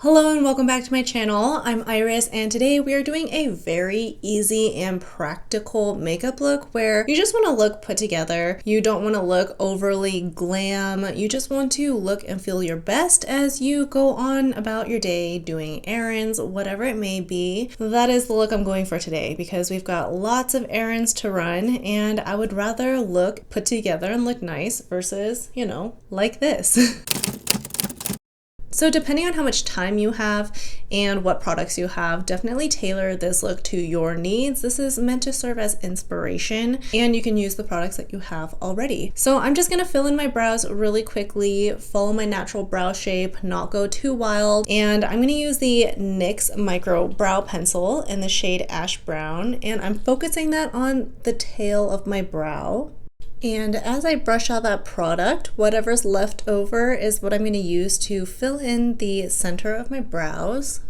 Hello and welcome back to my channel. I'm Iris and today we are doing a very easy and practical makeup look where you just want to look put together. You don't want to look overly glam. You just want to look and feel your best as you go on about your day doing errands, whatever it may be. That is the look I'm going for today because we've got lots of errands to run and I would rather look put together and look nice versus, like this. So depending on how much time you have and what products you have, definitely tailor this look to your needs. This is meant to serve as inspiration and you can use the products that you have already. So I'm just gonna fill in my brows really quickly, follow my natural brow shape, not go too wild. And I'm gonna use the NYX Micro Brow Pencil in the shade Ash Brown. And I'm focusing that on the tail of my brow. And as I brush out that product, whatever's left over is what I'm going to use to fill in the center of my brows.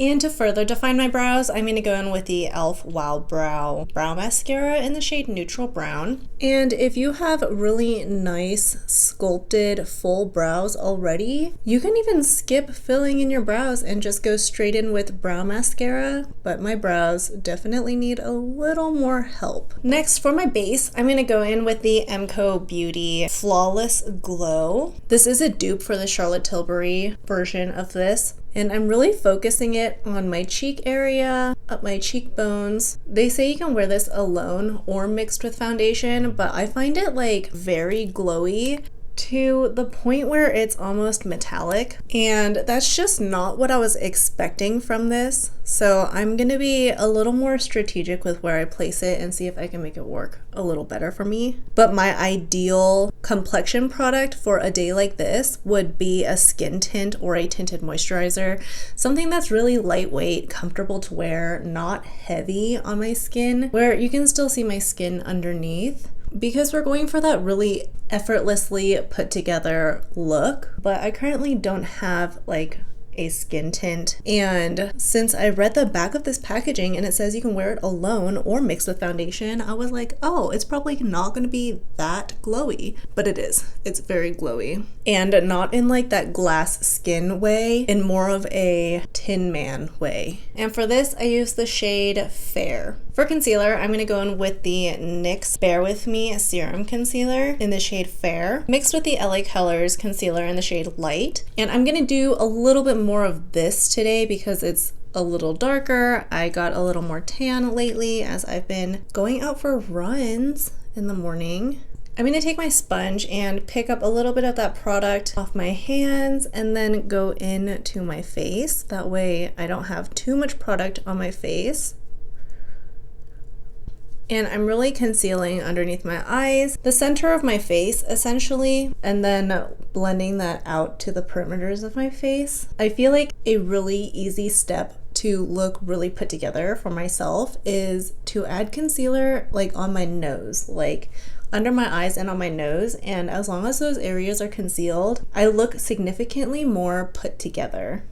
And to further define my brows, I'm going to go in with the e.l.f. Wow Brow Mascara in the shade Neutral Brown. And if you have really nice sculpted full brows already, you can even skip filling in your brows and just go straight in with brow mascara. But my brows definitely need a little more help. Next, for my base, I'm going to go in with the MCO Beauty Flawless Glow. This is a dupe for the Charlotte Tilbury version of this. And I'm really focusing it on my cheek area, up my cheekbones. They say you can wear this alone or mixed with foundation, but I find it like very glowy to the point where it's almost metallic. And that's just not what I was expecting from this. So I'm gonna be a little more strategic with where I place it and see if I can make it work a little better for me. But my ideal complexion product for a day like this would be a skin tint or a tinted moisturizer. Something that's really lightweight, comfortable to wear, not heavy on my skin, where you can still see my skin underneath. Because we're going for that really effortlessly put together look, but I currently don't have like a skin tint. And since I read the back of this packaging and it says you can wear it alone or mixed with foundation, I was like, oh, it's probably not going to be that glowy, but it is. It's very glowy and not in like that glass skin way, in more of a Tin Man way. And for this, I use the shade Fair. For concealer, I'm going to go in with the NYX Bear With Me Serum Concealer in the shade Fair, mixed with the LA Colors Concealer in the shade Light. And I'm going to do a little bit more of this today because it's a little darker. I got a little more tan lately as I've been going out for runs in the morning. I'm going to take my sponge and pick up a little bit of that product off my hands and then go into my face. That way I don't have too much product on my face. And I'm really concealing underneath my eyes, the center of my face essentially, and then blending that out to the perimeters of my face. I feel like a really easy step to look really put together for myself is to add concealer like on my nose, like under my eyes and on my nose. And as long as those areas are concealed, I look significantly more put together.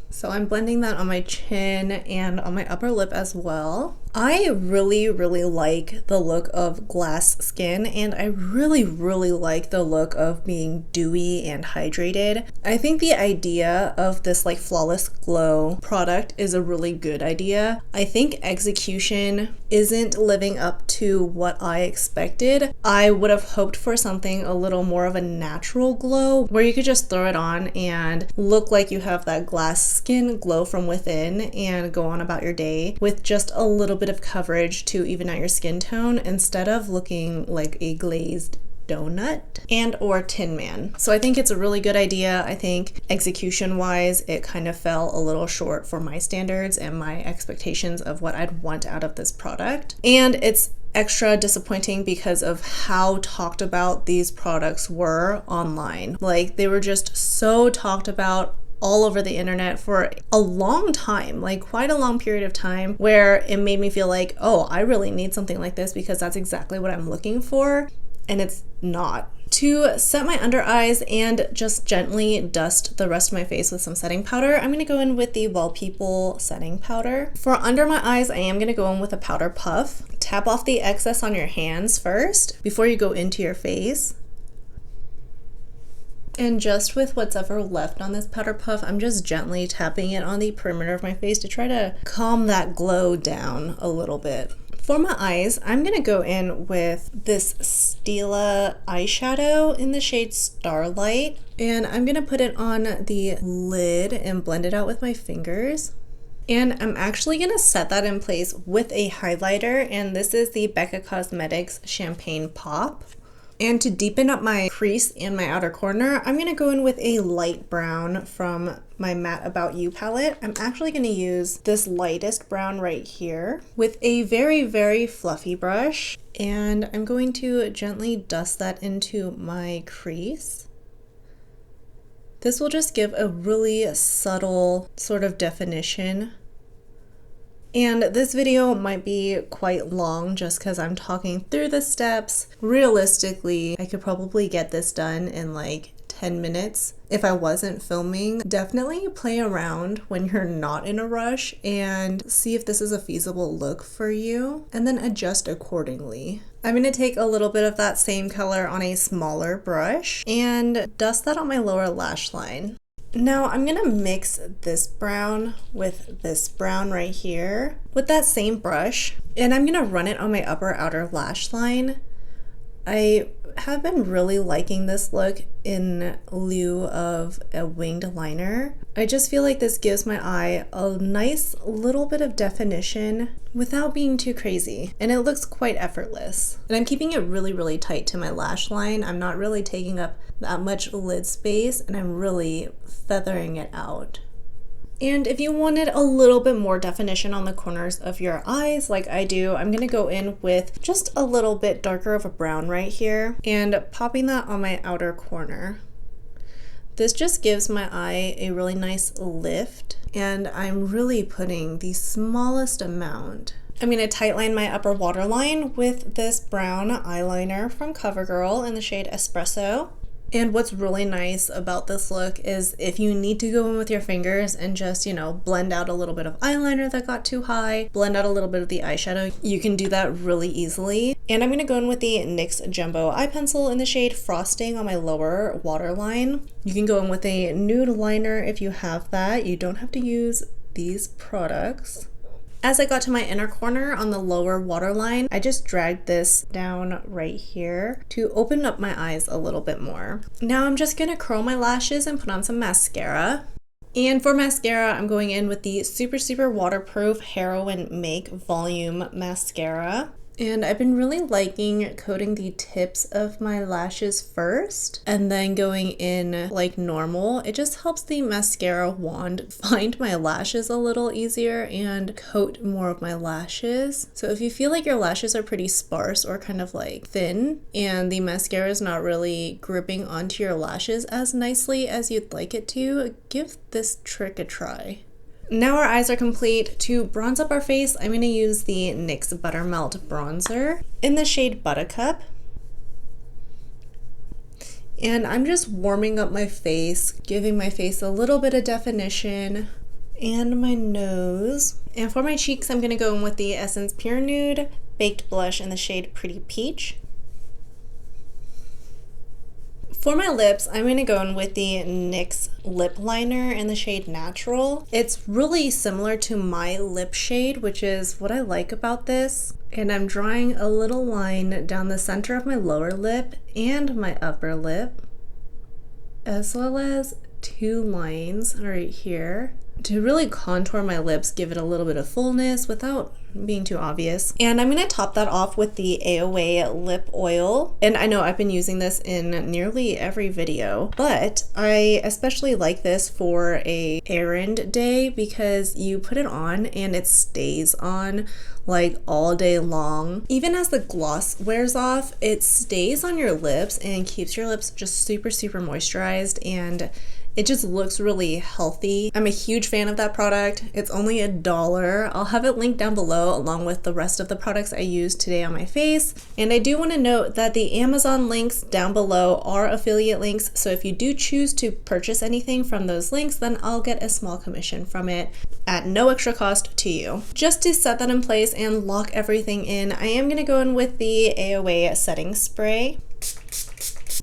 So I'm blending that on my chin and on my upper lip as well. I really like the look of glass skin, and I really like the look of being dewy and hydrated. I think the idea of this like flawless glow product is a really good idea. I think execution isn't living up to what I expected. I would have hoped for something a little more of a natural glow where you could just throw it on and look like you have that glass skin glow from within and go on about your day with just a little bit of coverage to even out your skin tone instead of looking like a glazed donut and or Tin Man. So I think it's a really good idea. I think execution wise it kind of fell a little short for my standards and my expectations of what I'd want out of this product. And it's extra disappointing because of how talked about these products were online. Like they were just so talked about all over the internet for a long time, like quite a long period of time, where it made me feel like, oh, I really need something like this because that's exactly what I'm looking for. And it's not. To set my under eyes and just gently dust the rest of my face with some setting powder, I'm going to go in with the Well People setting powder. For under my eyes, I am going to go in with a powder puff. Tap off the excess on your hands first before you go into your face. And just with what's ever left on this powder puff, I'm just gently tapping it on the perimeter of my face to try to calm that glow down a little bit. For my eyes, I'm going to go in with this Stila eyeshadow in the shade Starlight. And I'm going to put it on the lid and blend it out with my fingers. And I'm actually going to set that in place with a highlighter. And this is the Becca Cosmetics Champagne Pop. And to deepen up my crease and my outer corner, I'm going to go in with a light brown from my Matte About You palette. I'm actually going to use this lightest brown right here with a very, very fluffy brush. And I'm going to gently dust that into my crease. This will just give a really subtle sort of definition. And this video might be quite long just because I'm talking through the steps. Realistically, I could probably get this done in like 10 minutes if I wasn't filming. Definitely play around when you're not in a rush and see if this is a feasible look for you, and then adjust accordingly. I'm going to take a little bit of that same color on a smaller brush and dust that on my lower lash line. Now I'm going to mix this brown with this brown right here with that same brush, and I'm going to run it on my upper outer lash line. I have been really liking this look in lieu of a winged liner. I just feel like this gives my eye a nice little bit of definition without being too crazy, and it looks quite effortless. And I'm keeping it really, really tight to my lash line. I'm not really taking up that much lid space, and I'm really feathering it out. And if you wanted a little bit more definition on the corners of your eyes like I do, I'm going to go in with just a little bit darker of a brown right here and popping that on my outer corner. This just gives my eye a really nice lift, and I'm really putting the smallest amount. I'm going to tightline my upper waterline with this brown eyeliner from CoverGirl in the shade Espresso. And what's really nice about this look is if you need to go in with your fingers and just, blend out a little bit of eyeliner that got too high, blend out a little bit of the eyeshadow, you can do that really easily. And I'm going to go in with the NYX Jumbo eye pencil in the shade Frosting on my lower waterline. You can go in with a nude liner if you have that. You don't have to use these products. As I got to my inner corner on the lower waterline, I just dragged this down right here to open up my eyes a little bit more. Now I'm just gonna curl my lashes and put on some mascara. And for mascara, I'm going in with the Super Super Waterproof Heroin Make Volume Mascara. And I've been really liking coating the tips of my lashes first and then going in like normal. It just helps the mascara wand find my lashes a little easier and coat more of my lashes. So if you feel like your lashes are pretty sparse or kind of like thin and the mascara is not really gripping onto your lashes as nicely as you'd like it to, give this trick a try. Now our eyes are complete. To bronze up our face, I'm going to use the NYX Buttermelt Bronzer in the shade Buttercup. And I'm just warming up my face, giving my face a little bit of definition, and my nose. And for my cheeks, I'm going to go in with the Essence Pure Nude Baked Blush in the shade Pretty Peach. For my lips, I'm going to go in with the NYX lip liner in the shade Natural. It's really similar to my lip shade, which is what I like about this. And I'm drawing a little line down the center of my lower lip and my upper lip, as well as 2 lines right here to really contour my lips, give it a little bit of fullness without being too obvious. And I'm going to top that off with the AOA lip oil. And I know I've been using this in nearly every video, but I especially like this for a errand day because you put it on and it stays on like all day long. Even as the gloss wears off, it stays on your lips and keeps your lips just super, super moisturized, and it just looks really healthy. I'm a huge fan of that product. It's only $1. I'll have it linked down below along with the rest of the products I used today on my face. And I do want to note that the Amazon links down below are affiliate links. So if you do choose to purchase anything from those links, then I'll get a small commission from it at no extra cost to you. Just to set that in place and lock everything in, I am going to go in with the AOA setting spray.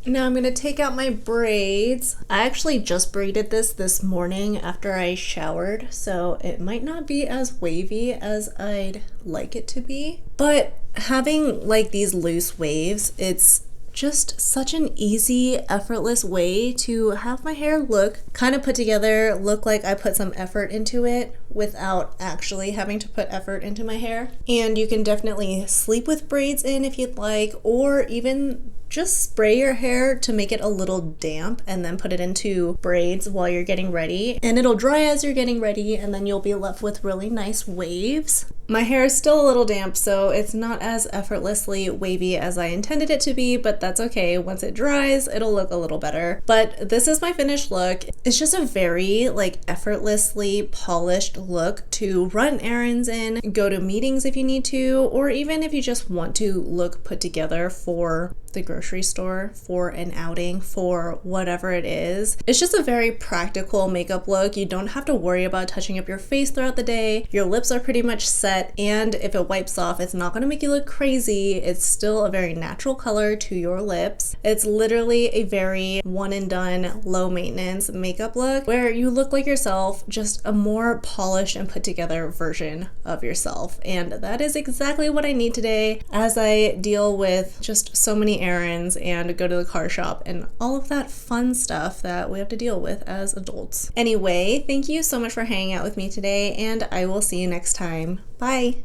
Now I'm gonna take out my braids. I actually just braided this morning after I showered, so it might not be as wavy as I'd like it to be. But having like these loose waves, it's just such an easy, effortless way to have my hair look kind of put together, look like I put some effort into it without actually having to put effort into my hair. And you can definitely sleep with braids in if you'd like, or even just spray your hair to make it a little damp and then put it into braids while you're getting ready. And it'll dry as you're getting ready, and then you'll be left with really nice waves. My hair is still a little damp, so it's not as effortlessly wavy as I intended it to be, but that's okay. Once it dries, it'll look a little better. But this is my finished look. It's just a very like effortlessly polished look to run errands in, go to meetings if you need to, or even if you just want to look put together for the grocery store, for an outing, for whatever it is. It's just a very practical makeup look. You don't have to worry about touching up your face throughout the day. Your lips are pretty much set, and if it wipes off, it's not going to make you look crazy. It's still a very natural color to your lips. It's literally a very one and done, low maintenance makeup look where you look like yourself, just a more polished and put together version of yourself. And that is exactly what I need today as I deal with just so many errands and go to the car shop and all of that fun stuff that we have to deal with as adults. Anyway, thank you so much for hanging out with me today, and I will see you next time. Bye!